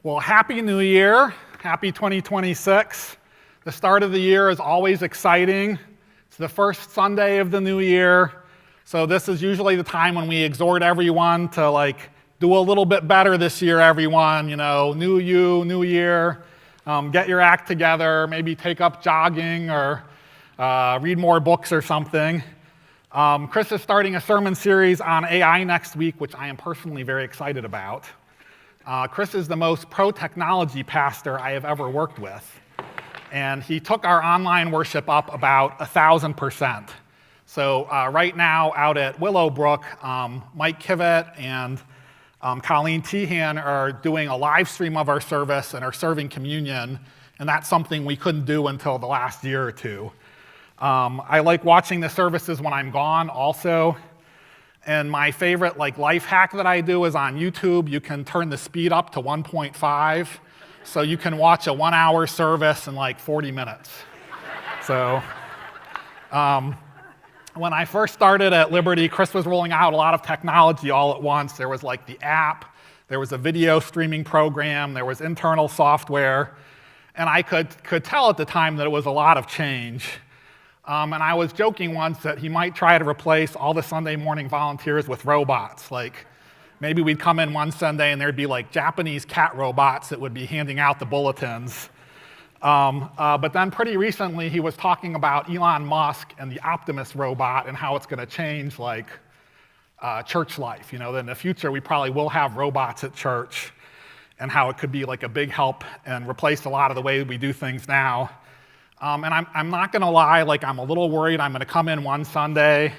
Well, Happy New Year. Happy 2026. The start of the year is always exciting. It's the first Sunday of the new year. So this is usually the time when we exhort everyone to do a little bit better this year, everyone. New you, new year. Get your act together. Maybe take up jogging or read more books or something. Chris is starting a sermon series on AI next week, which I am personally very excited about. Chris is the most pro-technology pastor I have ever worked with. And he took our online worship up about 1,000%. So right now out at Willowbrook, Mike Kivett and Colleen Tehan are doing a live stream of our service and are serving communion. And that's something we couldn't do until the last year or two. I like watching the services when I'm gone also. And my favorite life hack that I do is on YouTube. You can turn the speed up to 1.5, so you can watch a 1-hour service in 40 minutes. So when I first started at Liberty, Chris was rolling out a lot of technology all at once. There was the app, there was a video streaming program, there was internal software, and I could tell at the time that it was a lot of change. And I was joking once that he might try to replace all the Sunday morning volunteers with robots. Maybe we'd come in one Sunday and there'd be Japanese cat robots that would be handing out the bulletins. But then pretty recently he was talking about Elon Musk and the Optimus robot and how it's going to change church life. That in the future we probably will have robots at church and how it could be a big help and replace a lot of the way we do things now. And I'm not going to lie, I'm a little worried I'm going to come in one Sunday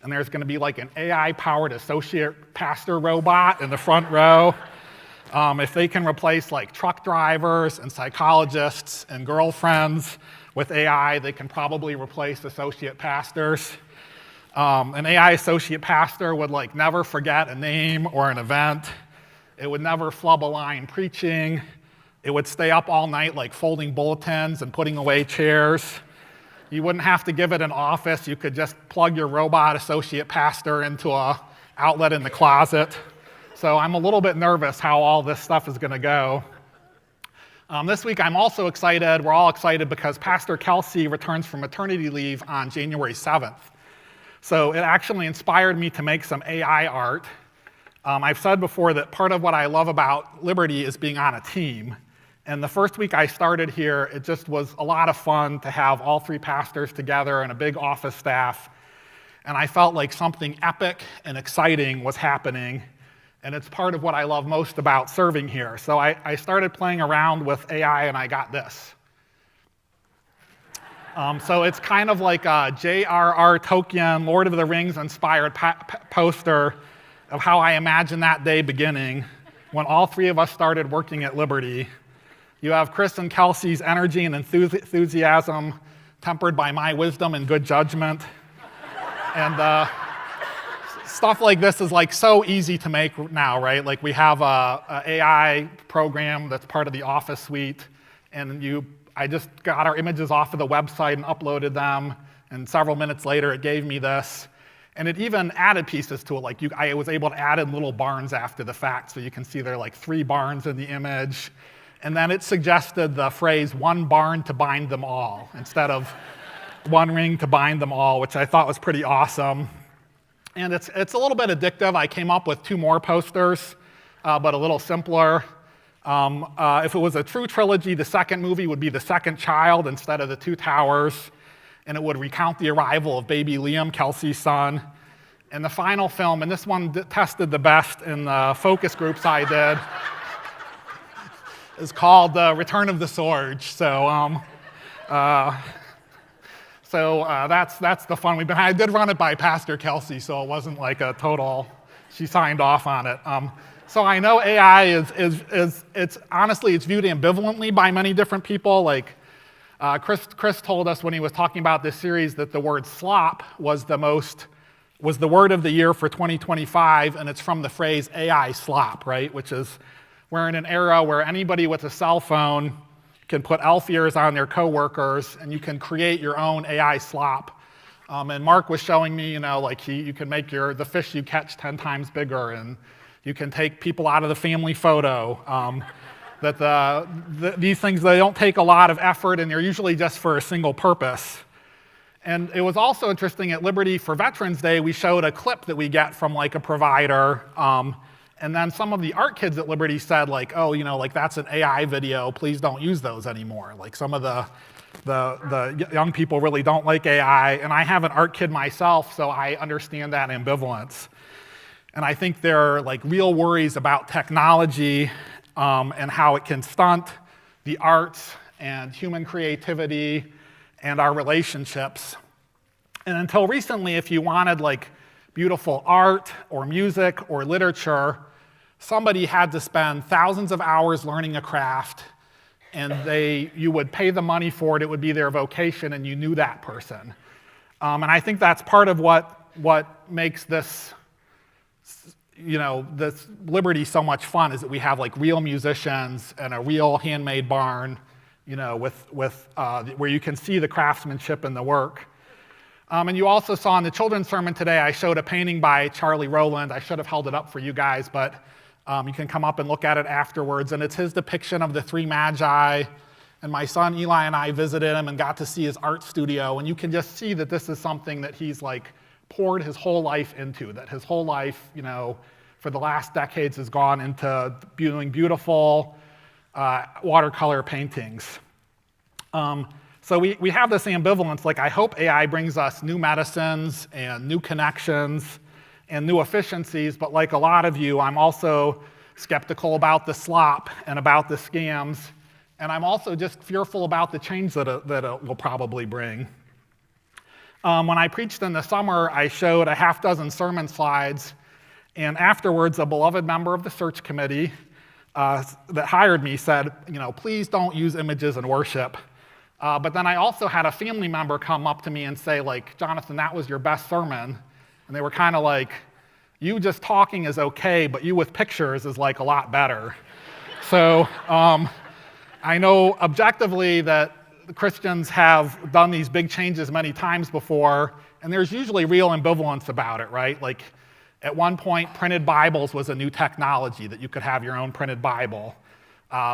and there's going to be an AI-powered associate pastor robot in the front row. If they can replace truck drivers and psychologists and girlfriends with AI, they can probably replace associate pastors. An AI associate pastor would never forget a name or an event. It would never flub a line preaching. It would stay up all night folding bulletins and putting away chairs. You wouldn't have to give it an office. You could just plug your robot associate pastor into an outlet in the closet. So I'm a little bit nervous how all this stuff is going to go. This week I'm also excited. We're all excited because Pastor Kelsey returns from maternity leave on January 7th. So it actually inspired me to make some AI art. I've said before that part of what I love about Liberty is being on a team. And the first week I started here, it just was a lot of fun to have all 3 pastors together and a big office staff. And I felt like something epic and exciting was happening. And it's part of what I love most about serving here. So I started playing around with AI and I got this. So it's kind of like a J.R.R. Tolkien, Lord of the Rings inspired poster of how I imagine that day beginning when all 3 of us started working at Liberty. You have Chris and Kelsey's energy and enthusiasm tempered by my wisdom and good judgment. And stuff like this is so easy to make now, right? We have a AI program that's part of the Office suite, and I just got our images off of the website and uploaded them, and several minutes later it gave me this. And it even added pieces to it. I was able to add in little barns after the fact, so you can see there are 3 barns in the image. And then it suggested the phrase, one barn to bind them all, instead of one ring to bind them all, which I thought was pretty awesome. And it's a little bit addictive. I came up with 2 more posters, but a little simpler. If it was a true trilogy, the second movie would be The Second Child instead of The Two Towers. And it would recount the arrival of baby Liam, Kelsey's son. And the final film, and this one tested the best in the focus groups I did, is called Return of the Sword. So that's the fun we've been having. I did run it by Pastor Kelsey, so it wasn't a total, she signed off on it. So I know AI it's honestly, it's viewed ambivalently by many different people. Chris told us when he was talking about this series that the word slop was the word of the year for 2025, and it's from the phrase AI slop, right? Which is, we're in an era where anybody with a cell phone can put elf ears on their coworkers, and you can create your own AI slop. And Mark was showing me, you can make the fish you catch 10 times bigger, and you can take people out of the family photo. that these things, they don't take a lot of effort, and they're usually just for a single purpose. And it was also interesting at Liberty for Veterans Day, we showed a clip that we get from like a provider, and then some of the art kids at Liberty said like, oh, like that's an AI video, please don't use those anymore. Like some of the young people really don't like AI, and I have an art kid myself, so I understand that ambivalence. And I think there are like real worries about technology and how it can stunt the arts and human creativity and our relationships. And until recently, if you wanted like beautiful art or music or literature, somebody had to spend thousands of hours learning a craft, and you would pay the money for it, it would be their vocation, and you knew that person. And I think that's part of what makes this this Liberty so much fun, is that we have like real musicians and a real handmade barn, where you can see the craftsmanship in the work. And you also saw in the children's sermon today, I showed a painting by Charlie Rowland. I should have held it up for you guys, but you can come up and look at it afterwards. And it's his depiction of the three magi. And my son Eli and I visited him and got to see his art studio. And you can just see that this is something that he's like poured his whole life into, that his whole life, for the last decades has gone into doing beautiful watercolor paintings. So we have this ambivalence, like I hope AI brings us new medicines and new connections and new efficiencies, but like a lot of you, I'm also skeptical about the slop and about the scams, and I'm also just fearful about the change that it will probably bring. When I preached in the summer, I showed a half dozen sermon slides, and afterwards, a beloved member of the search committee that hired me said, please don't use images in worship. But then I also had a family member come up to me and say, like, Jonathan, that was your best sermon. And they were kind of like, you just talking is okay, but you with pictures is like a lot better. So I know objectively that Christians have done these big changes many times before, and there's usually real ambivalence about it, right? Like at one point, printed Bibles was a new technology, that you could have your own printed Bible.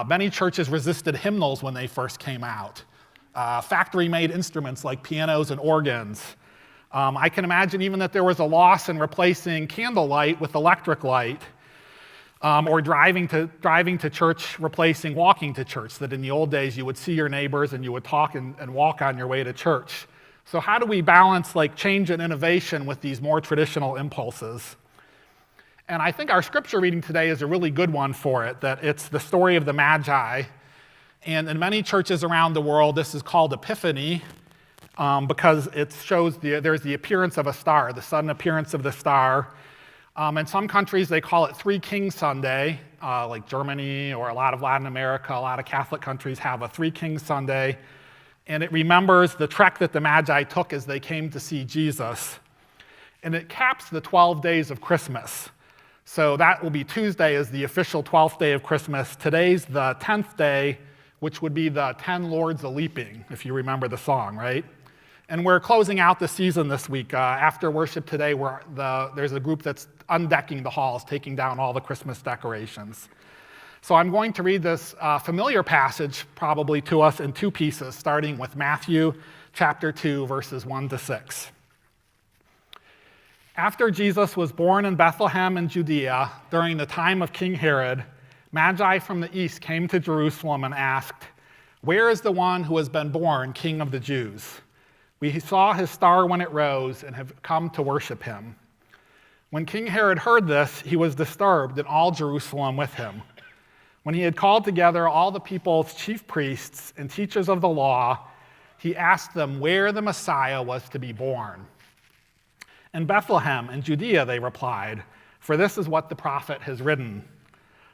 Many churches resisted hymnals when they first came out. Factory-made instruments like pianos and organs. I can imagine even that there was a loss in replacing candlelight with electric light, or driving to church replacing walking to church, that in the old days you would see your neighbors and you would talk and walk on your way to church. So how do we balance like change and innovation with these more traditional impulses? And I think our scripture reading today is a really good one for it, that it's the story of the Magi. And in many churches around the world, this is called Epiphany, because it shows there's the appearance of a star, the sudden appearance of the star. In some countries, they call it Three Kings Sunday, like Germany or a lot of Latin America. A lot of Catholic countries have a Three Kings Sunday. And it remembers the trek that the Magi took as they came to see Jesus. And it caps the 12 days of Christmas. So that will be Tuesday as the official 12th day of Christmas. Today's the 10th day, which would be the 10 Lords a-Leaping, if you remember the song, right? And we're closing out the season this week. After worship today, there's a group that's undecking the halls, taking down all the Christmas decorations. So I'm going to read this familiar passage probably to us in two pieces, starting with Matthew chapter 2, verses 1 to 6. After Jesus was born in Bethlehem in Judea, during the time of King Herod, Magi from the east came to Jerusalem and asked, "Where is the one who has been born King of the Jews? We saw his star when it rose and have come to worship him." When King Herod heard this, he was disturbed, and all Jerusalem with him. When he had called together all the people's chief priests and teachers of the law, he asked them where the Messiah was to be born. "In Bethlehem in Judea," they replied, "for this is what the prophet has written.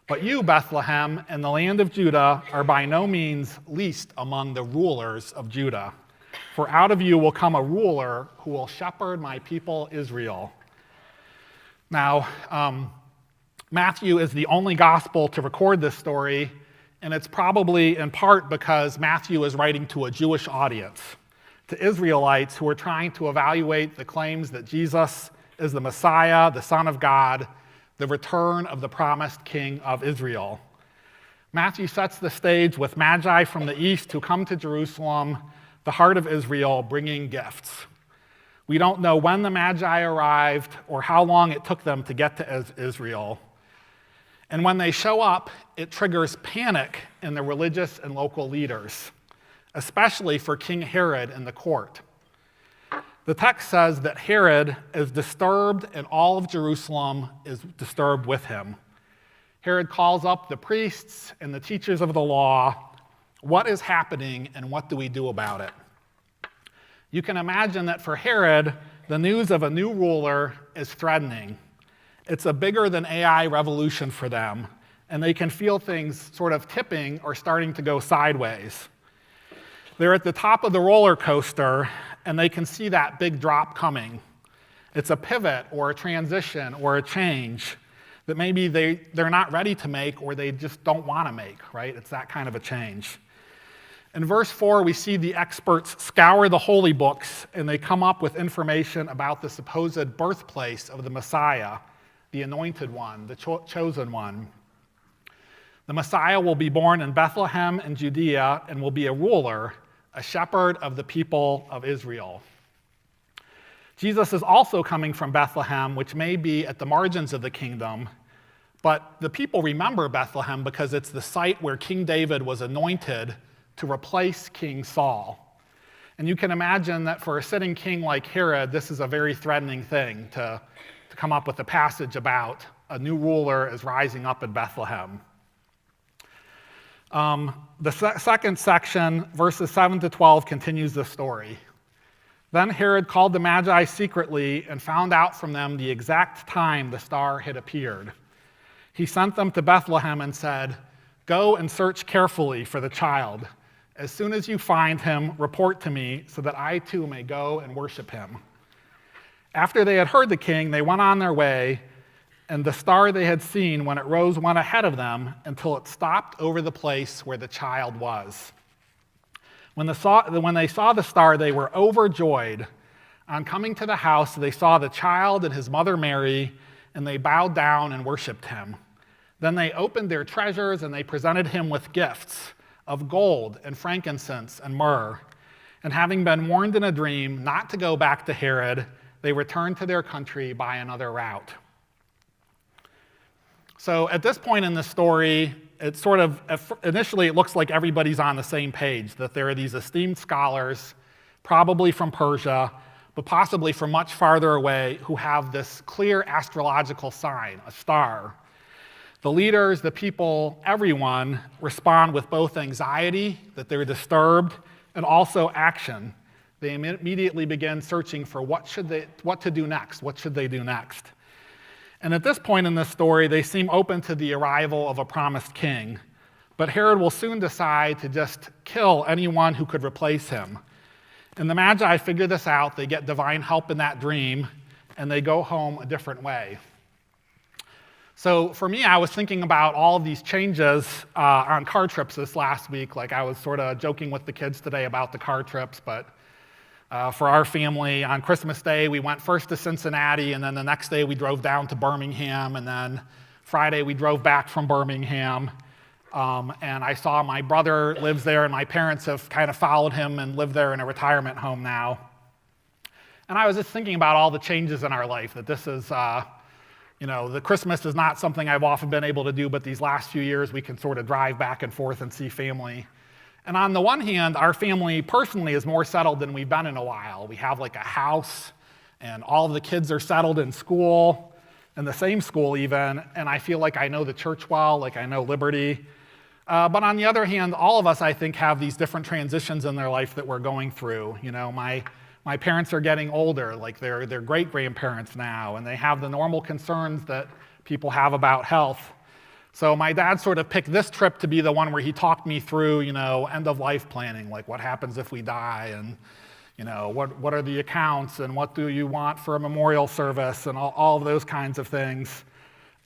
But you, Bethlehem, in the land of Judah, are by no means least among the rulers of Judah. For out of you will come a ruler who will shepherd my people Israel." Now, Matthew is the only gospel to record this story, and it's probably in part because Matthew is writing to a Jewish audience, to Israelites who are trying to evaluate the claims that Jesus is the Messiah, the Son of God, the return of the promised King of Israel. Matthew sets the stage with magi from the east who come to Jerusalem, the heart of Israel, bringing gifts. We don't know when the magi arrived or how long it took them to get to Israel. And when they show up, it triggers panic in the religious and local leaders, especially for King Herod and the court. The text says that Herod is disturbed and all of Jerusalem is disturbed with him. Herod calls up the priests and the teachers of the law. What is happening and what do we do about it? You can imagine that for Herod, the news of a new ruler is threatening. It's a bigger than AI revolution for them, and they can feel things sort of tipping or starting to go sideways. They're at the top of the roller coaster, and they can see that big drop coming. It's a pivot or a transition or a change that maybe they're not ready to make or they just don't want to make, right? It's that kind of a change. In verse 4, we see the experts scour the holy books, and they come up with information about the supposed birthplace of the Messiah, the anointed one, the chosen one. The Messiah will be born in Bethlehem in Judea and will be a ruler, a shepherd of the people of Israel. Jesus is also coming from Bethlehem, which may be at the margins of the kingdom, but the people remember Bethlehem because it's the site where King David was anointed to replace King Saul. And you can imagine that for a sitting king like Herod, this is a very threatening thing to come up with a passage about a new ruler is rising up in Bethlehem. The second section, verses 7 to 12, continues the story. Then Herod called the Magi secretly and found out from them the exact time the star had appeared. He sent them to Bethlehem and said, "Go and search carefully for the child. As soon as you find him, report to me so that I too may go and worship him." After they had heard the king, they went on their way, and the star they had seen when it rose went ahead of them until it stopped over the place where the child was. When they saw the star, they were overjoyed. On coming to the house, they saw the child and his mother Mary, and they bowed down and worshiped him. Then they opened their treasures, and they presented him with gifts of gold and frankincense and myrrh. And having been warned in a dream not to go back to Herod, they returned to their country by another route. So at this point in the story, it's sort of, initially it looks like everybody's on the same page, that there are these esteemed scholars, probably from Persia, but possibly from much farther away, who have this clear astrological sign, a star. The leaders, the people, everyone respond with both anxiety, that they're disturbed, and also action. They immediately begin searching for what to do next, what should they do next. And at this point in the story, they seem open to the arrival of a promised king. But Herod will soon decide to just kill anyone who could replace him. And the Magi figure this out. They get divine help in that dream, and they go home a different way. So for me, I was thinking about all of these changes on car trips this last week. Like I was sort of joking with the kids today about the car trips, but for our family, on Christmas Day, we went first to Cincinnati, and then the next day we drove down to Birmingham, and then Friday we drove back from Birmingham. And I saw my brother lives there, and my parents have kind of followed him and live there in a retirement home now. And I was just thinking about all the changes in our life, that this is, the Christmas is not something I've often been able to do, but these last few years we can sort of drive back and forth and see family. And on the one hand, our family personally is more settled than we've been in a while. We have like a house, and all of the kids are settled in school, in the same school even, and I feel like I know the church well, like I know Liberty. But on the other hand, all of us, I think, have these different transitions in their life that we're going through. You know, my parents are getting older, like they're great-grandparents now, and they have the normal concerns that people have about health. So my dad sort of picked this trip to be the one where he talked me through, end-of-life planning, like what happens if we die, and what are the accounts, and what do you want for a memorial service, and all of those kinds of things.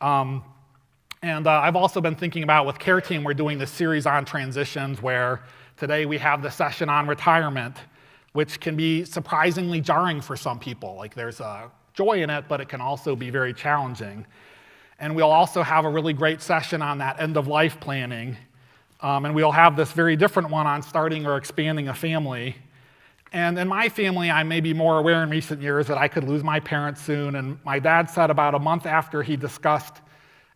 And I've also been thinking about, with Care Team, we're doing this series on transitions where today we have the session on retirement, which can be surprisingly jarring for some people. Like there's a joy in it, but it can also be very challenging. And we'll also have a really great session on that end-of-life planning. And we'll have this very different one on starting or expanding a family. And in my family, I may be more aware in recent years that I could lose my parents soon. And my dad said about a month after he discussed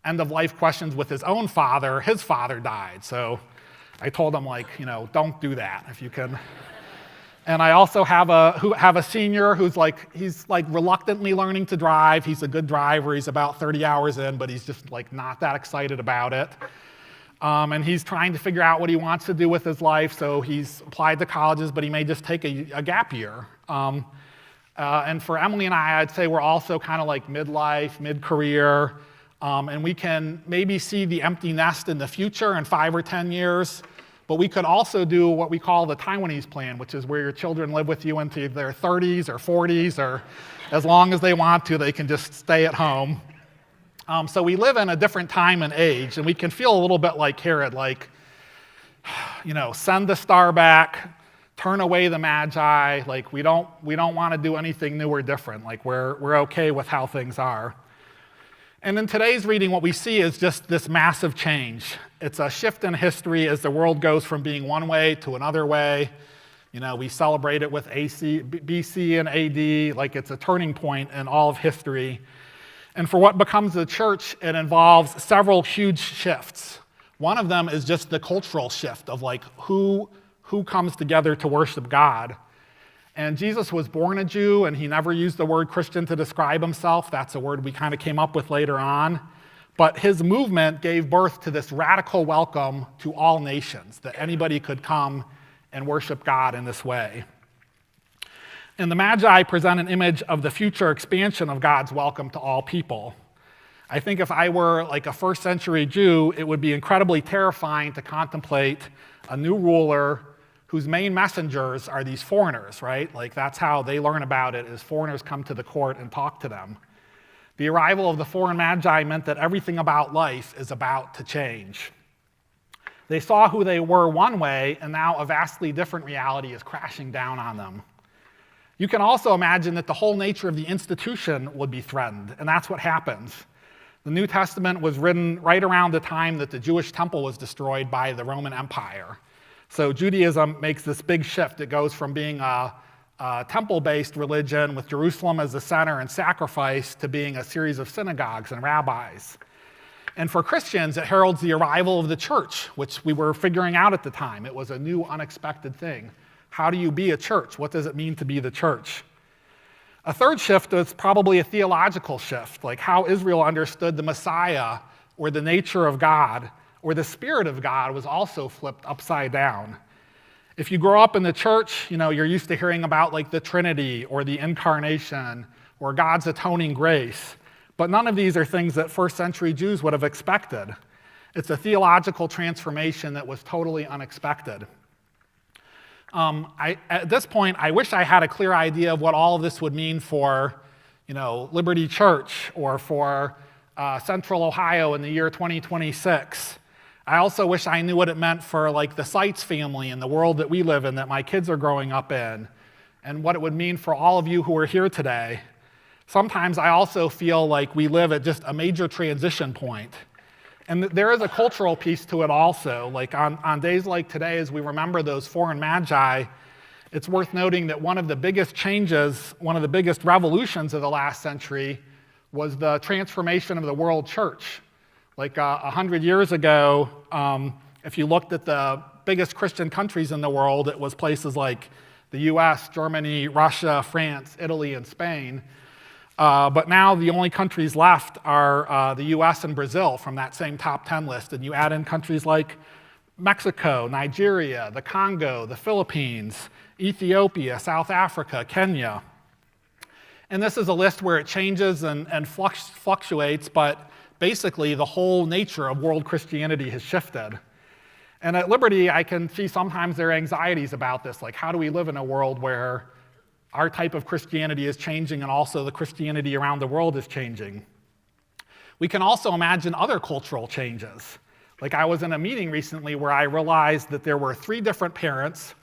end-of-life questions with his own father, his father died. So I told him, don't do that if you can. And I also have a senior he's reluctantly learning to drive. He's a good driver. He's about 30 hours in, but he's just not that excited about it. And he's trying to figure out what he wants to do with his life, so he's applied to colleges, but he may just take a gap year. And for Emily and I'd say we're also kind of midlife, mid-career, and we can maybe see the empty nest in the future in 5 or 10 years, but we could also do what we call the Taiwanese plan, which is where your children live with you into their 30s or 40s, or as long as they want to, they can just stay at home. So we live in a different time and age, and we can feel a little bit like Herod, send the star back, turn away the magi. We don't want to do anything new or different. We're okay with how things are. And in today's reading, what we see is just this massive change. It's a shift in history as the world goes from being one way to another way. We celebrate it with BC and AD, it's a turning point in all of history. And for what becomes the church, it involves several huge shifts. One of them is just the cultural shift of who comes together to worship God. And Jesus was born a Jew, and he never used the word Christian to describe himself. That's a word we kind of came up with later on. But his movement gave birth to this radical welcome to all nations, that anybody could come and worship God in this way. And the Magi present an image of the future expansion of God's welcome to all people. I think if I were a first century Jew, it would be incredibly terrifying to contemplate a new ruler whose main messengers are these foreigners, right? That's how they learn about it, is foreigners come to the court and talk to them. The arrival of the foreign Magi meant that everything about life is about to change. They saw who they were one way, and now a vastly different reality is crashing down on them. You can also imagine that the whole nature of the institution would be threatened, and that's what happens. The New Testament was written right around the time that the Jewish temple was destroyed by the Roman Empire. So Judaism makes this big shift. It goes from being a temple-based religion with Jerusalem as the center and sacrifice to being a series of synagogues and rabbis. And for Christians, it heralds the arrival of the church, which we were figuring out at the time. It was a new, unexpected thing. How do you be a church? What does it mean to be the church? A third shift is probably a theological shift, how Israel understood the Messiah or the nature of God or the Spirit of God was also flipped upside down. If you grow up in the church, you're used to hearing about the Trinity or the Incarnation or God's atoning grace, but none of these are things that first century Jews would have expected. It's a theological transformation that was totally unexpected. At this point, I wish I had a clear idea of what all of this would mean for, Liberty Church or for Central Ohio in the year 2026. I also wish I knew what it meant for the Seitz family and the world that we live in, that my kids are growing up in, and what it would mean for all of you who are here today. Sometimes I also feel like we live at just a major transition point. And there is a cultural piece to it also. On days like today, as we remember those foreign Magi, it's worth noting that one of the biggest changes, one of the biggest revolutions of the last century was the transformation of the world church. 100 years ago, if you looked at the biggest Christian countries in the world, it was places like the US, Germany, Russia, France, Italy, and Spain. But now the only countries left are the US and Brazil from that same top 10 list. And you add in countries like Mexico, Nigeria, the Congo, the Philippines, Ethiopia, South Africa, Kenya. And this is a list where it changes and fluctuates, but basically the whole nature of world Christianity has shifted. And at Liberty, I can see sometimes there are anxieties about this, how do we live in a world where our type of Christianity is changing and also the Christianity around the world is changing. We can also imagine other cultural changes. I was in a meeting recently where I realized that there were 3 different parents.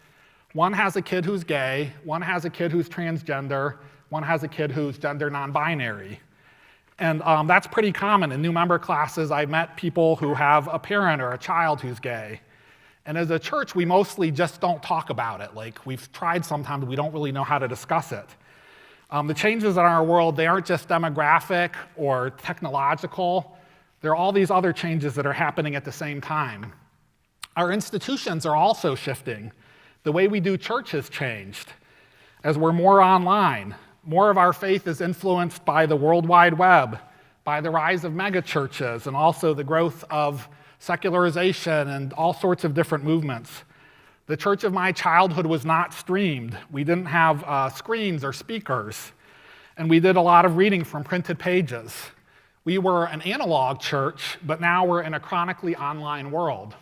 One has a kid who's gay, one has a kid who's transgender, one has a kid who's gender non-binary. And that's pretty common. In new member classes, I've met people who have a parent or a child who's gay. And as a church, we mostly just don't talk about it. Like, we've tried sometimes, we don't really know how to discuss it. The changes in our world, they aren't just demographic or technological. There are all these other changes that are happening at the same time. Our institutions are also shifting. The way we do church has changed. As we're more online, more of our faith is influenced by the World Wide Web, by the rise of megachurches, and also the growth of secularization and all sorts of different movements. The church of my childhood was not streamed. We didn't have screens or speakers, and we did a lot of reading from printed pages. We were an analog church, but now we're in a chronically online world.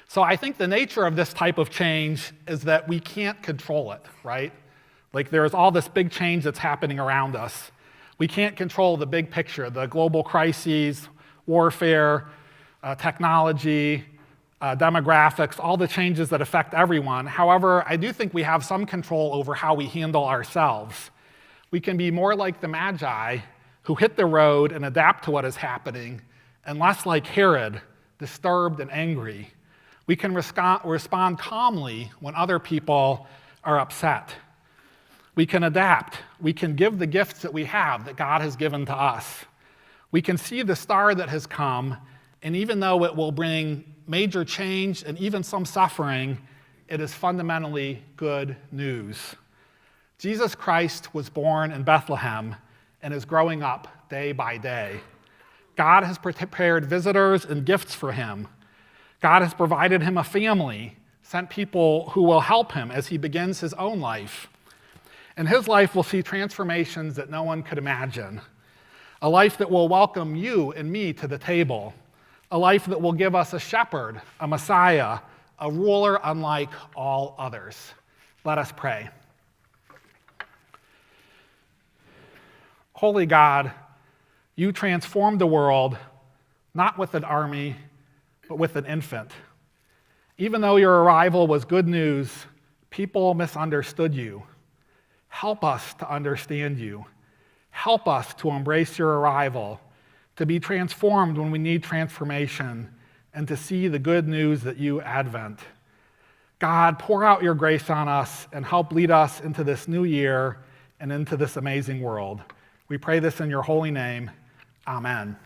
So I think the nature of this type of change is that we can't control it, right? Like, there's all this big change that's happening around us. We can't control the big picture, the global crises, warfare, technology, demographics, all the changes that affect everyone. However, I do think we have some control over how we handle ourselves. We can be more like the Magi who hit the road and adapt to what is happening, and less like Herod, disturbed and angry. We can respond calmly when other people are upset. We can adapt. We can give the gifts that we have, that God has given to us. We can see the star that has come, and even though it will bring major change and even some suffering, it is fundamentally good news. Jesus Christ was born in Bethlehem and is growing up day by day. God has prepared visitors and gifts for him. God has provided him a family, sent people who will help him as he begins his own life. And his life will see transformations that no one could imagine. A life that will welcome you and me to the table. A life that will give us a shepherd, a Messiah, a ruler unlike all others. Let us pray. Holy God, you transformed the world, not with an army, but with an infant. Even though your arrival was good news, people misunderstood you. Help us to understand you. Help us to embrace your arrival, to be transformed when we need transformation, and to see the good news that you advent. God, pour out your grace on us and help lead us into this new year and into this amazing world. We pray this in your holy name. Amen.